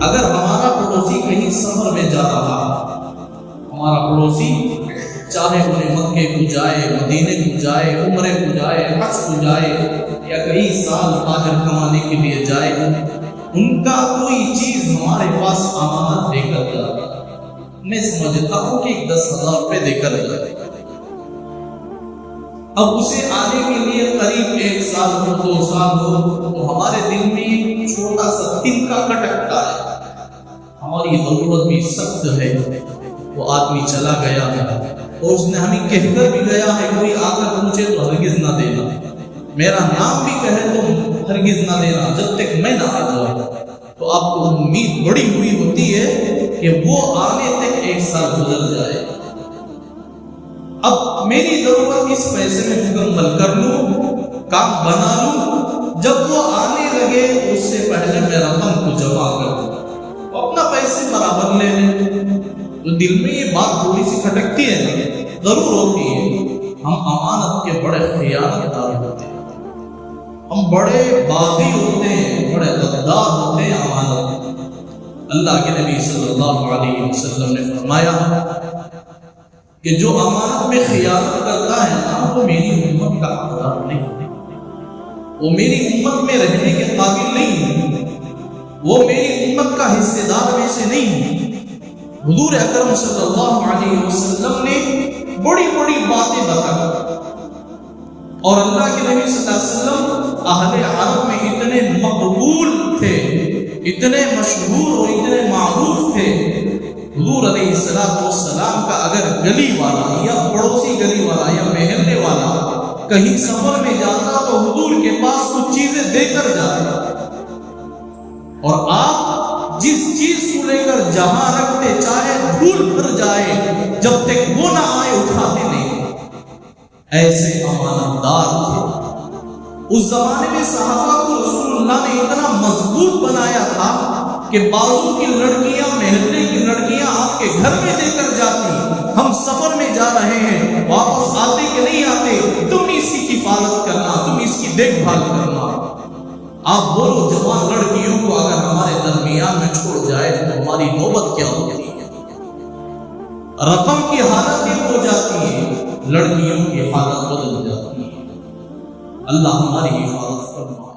اگر ہمارا پڑوسی کہیں سفر میں جا رہا، ہمارا پڑوسی چاہے انہیں مکے کو جائے، مدینے کو جائے، عمرے کو جائے، حج کو جائے، یا کئی سال تاجر کمانے کے لیے جائے، ان کا کوئی چیز ہمارے پاس امانت دے کر جائے، میں سمجھتا ہوں کہ 10,000 روپے دے کر جائے، اب اسے آنے کے لیے قریب 1 سال ہو، 2 سال ہو، تو ہمارے دل میں چھوٹا سا دل کا کھٹکتا ہے، ہماری ضرورت بھی سخت ہے، وہ آدمی چلا گیا ہے اور اس نے ہمیں کہہ کر بھی گیا ہے کوئی آ کر پوچھے تو ہرگز نہ دینا، میرا نام بھی کہے تو ہرگز نہ دینا جب تک میں نہ آ جاؤں، تو آپ کو امید بڑی ہوئی ہوتی ہے کہ وہ آنے تک 1 سال گزر جائے، اب میری ضرورت اس پیسے میں مکمل کر لوں، کام بنا لوں، جب وہ آنے لگے اس سے پہلے میں رقم کو جمع کر دوں، اپنا پیسے برابر لے لیں، تو دل میں یہ بات تھوڑی سی کھٹکتی ہے نا، ضرور ہوتی ہے، ہم امانت کے بڑے خیانت دار ہوتے ہیں، ہم بڑے باغی ہوتے ہیں، بڑے غدار ہوتے ہیں امانت۔ اللہ کے نبی صلی اللہ علیہ وسلم نے فرمایا کہ جو امانت میں خیانت کرتا ہے نا، وہ میری امت کا حقدار نہیں، وہ میری امت میں رہنے کے قابل نہیں، وہ میری امت کا حصے دار میں سے نہیں۔ حضور اکرم صلی اللہ علیہ وسلم نے بڑی بڑی باتیں بتائی، اور اللہ کے نبی صلی اللہ علیہ وسلم اہل عرب میں اتنے مقبول تھے، اتنے مشہور اور اتنے معروف تھے، حضور علیہ السلام کا اگر گلی والا یا پڑوسی گلی والا یا محلے والا کہیں سفر میں جاتا تو حضور کے پاس کچھ چیزیں دے کر جاتا، اور آپ جس چیز کو لے کر جہاں رکھتے چاہے دھول بھر جائے، جب تک وہ نہ آئے اٹھاتے نہیں، ایسے امانت دار تھے۔ اس زمانے میں صحابہ کو رسول اللہ نے اتنا مضبوط بنایا تھا کہ بازو کی لڑکیاں، محلے کی لڑکیاں آپ کے گھر میں دے کر جاتی، ہم سفر میں جا رہے ہیں، واپس آتے کہ نہیں آتے، تم اس کی حفاظت کرنا، تم اس کی دیکھ بھال کرنا۔ آپ بولو جوان لڑکیوں کو اگر ہمارے درمیان میں چھوڑ جائے تو ہماری نوبت کیا ہوگی؟ رقم کی حالت یہ ہو جاتی ہے، لڑکیوں کی حالت بدل جاتی ہے۔ اللہ ہماری حفاظت فرمائے۔